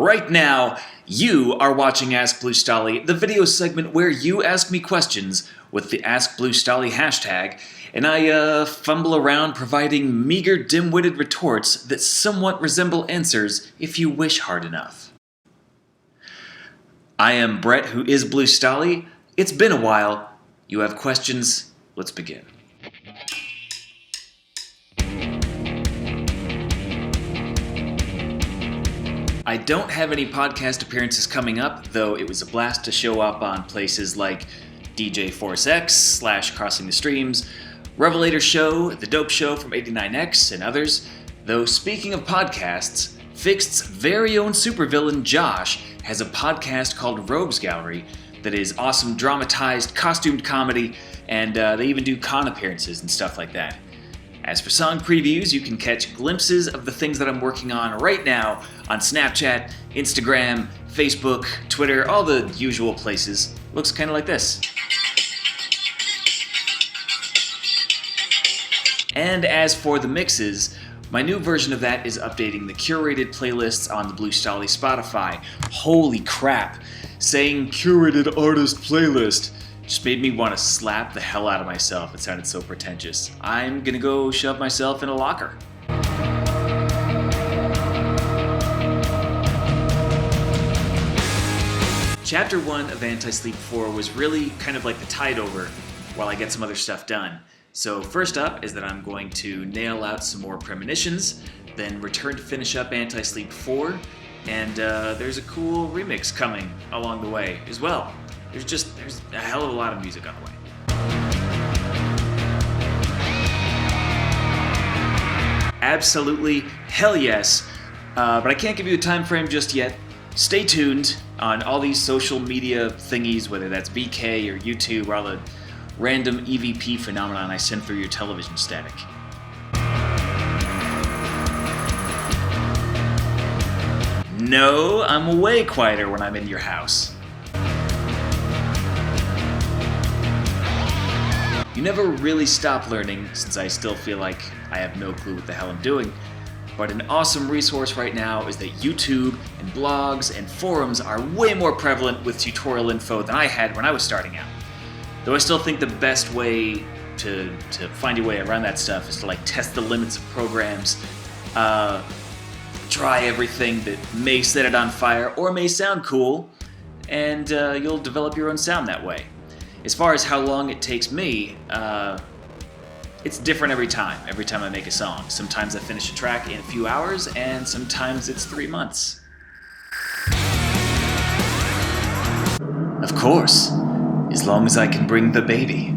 Right now, you are watching Ask Blue Stahli, the video segment where you ask me questions with the Ask Blue Stahli hashtag, and I fumble around providing meager, dim-witted retorts that somewhat resemble answers if you wish hard enough. I am Brett, who is Blue Stahli. It's been a while. You have questions? Let's begin. I don't have any podcast appearances coming up, though it was a blast to show up on places like DJ Force X / Crossing the Streams, Revelator Show, The Dope Show from 89X, and others. Though speaking of podcasts, Fixed's very own supervillain Josh has a podcast called Rogues Gallery that is awesome dramatized, costumed comedy, and they even do con appearances and stuff like that. As for song previews, you can catch glimpses of the things that I'm working on right now on Snapchat, Instagram, Facebook, Twitter, all the usual places. Looks kind of like this. And as for the mixes, my new version of that is updating the curated playlists on the Blue Stahli Spotify. Holy crap! Saying curated artist playlist just made me want to slap the hell out of myself. It sounded so pretentious. I'm gonna go shove myself in a locker. Chapter 1 of Anti-Sleep 4 was really kind of like the tide over while I get some other stuff done. So first up is that I'm going to nail out some more premonitions, then return to finish up Anti-Sleep 4, and there's a cool remix coming along the way as well. There's a hell of a lot of music on the way. Absolutely, hell yes, but I can't give you a time frame just yet. Stay tuned on all these social media thingies, whether that's BK or YouTube or all the random EVP phenomenon I send through your television static. No, I'm way quieter when I'm in your house. You never really stop learning, since I still feel like I have no clue what the hell I'm doing, but an awesome resource right now is that YouTube and blogs and forums are way more prevalent with tutorial info than I had when I was starting out. Though I still think the best way to find your way around that stuff is to test the limits of programs, try everything that may set it on fire or may sound cool, and you'll develop your own sound that way. As far as how long it takes me, it's different every time I make a song. Sometimes I finish a track in a few hours, and sometimes it's 3 months. Of course, as long as I can bring the baby.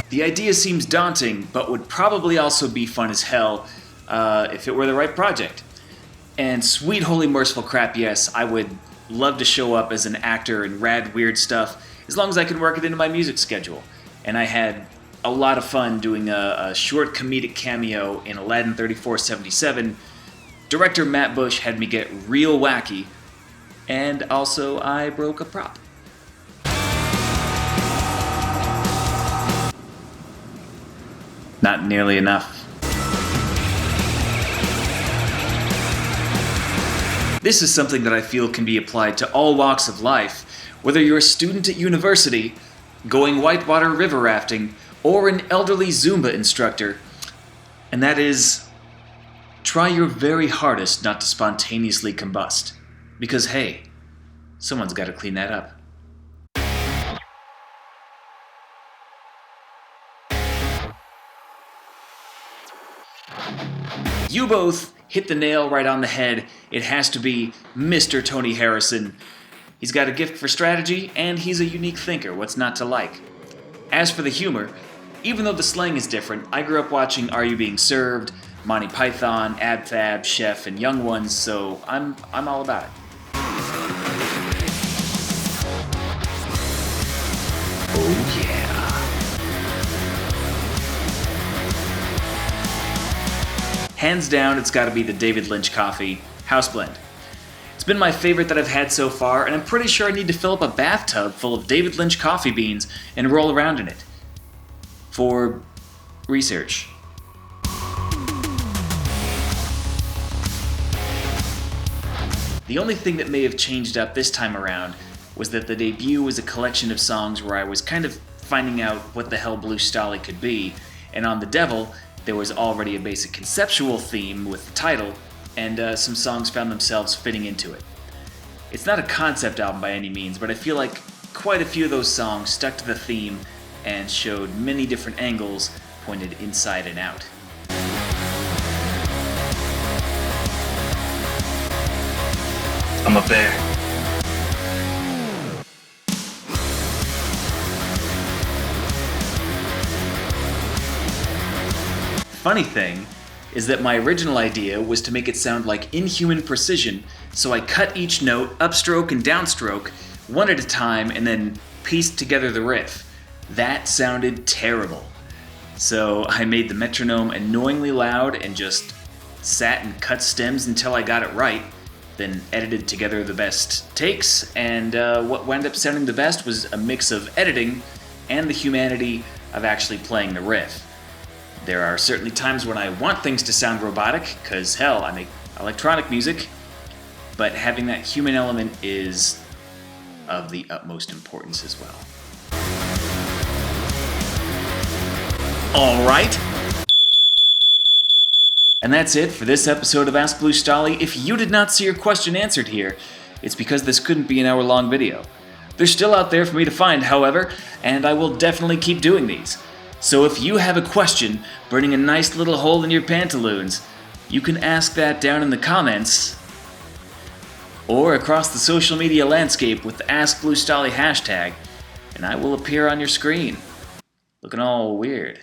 The idea seems daunting, but would probably also be fun as hell if it were the right project. And sweet holy merciful crap, yes, I would love to show up as an actor in rad weird stuff, as long as I can work it into my music schedule. And I had a lot of fun doing a short comedic cameo in Aladdin 3477. Director Matt Bush had me get real wacky, and also I broke a prop. Not nearly enough. This is something that I feel can be applied to all walks of life, whether you're a student at university, going whitewater river rafting, or an elderly Zumba instructor. And that is, try your very hardest not to spontaneously combust. Because hey, someone's got to clean that up. You both hit the nail right on the head. It has to be Mr. Tony Harrison. He's got a gift for strategy, and he's a unique thinker. What's not to like? As for the humor, even though the slang is different, I grew up watching Are You Being Served, Monty Python, Ab Fab, Chef, and Young Ones, so I'm all about it. Oh yeah. Hands down, it's gotta be the David Lynch Coffee House Blend. It's been my favorite that I've had so far, and I'm pretty sure I need to fill up a bathtub full of David Lynch coffee beans and roll around in it. For research. The only thing that may have changed up this time around was that the debut was a collection of songs where I was kind of finding out what the hell Blue Stahli could be, and on The Devil, there was already a basic conceptual theme with the title, and some songs found themselves fitting into it. It's not a concept album by any means, but I feel like quite a few of those songs stuck to the theme and showed many different angles pointed inside and out. I'm a bear. Funny thing is that my original idea was to make it sound like inhuman precision, so I cut each note, upstroke and downstroke, one at a time, and then pieced together the riff. That sounded terrible. So I made the metronome annoyingly loud and just sat and cut stems until I got it right, then edited together the best takes, and what wound up sounding the best was a mix of editing and the humanity of actually playing the riff. There are certainly times when I want things to sound robotic, because hell, I make electronic music, but having that human element is of the utmost importance as well. Alright. And that's it for this episode of Ask Blue Stahli. If you did not see your question answered here, it's because this couldn't be an hour-long video. They're still out there for me to find, however, and I will definitely keep doing these. So if you have a question burning a nice little hole in your pantaloons, you can ask that down in the comments or across the social media landscape with the askbluestahli hashtag, and I will appear on your screen, looking all weird.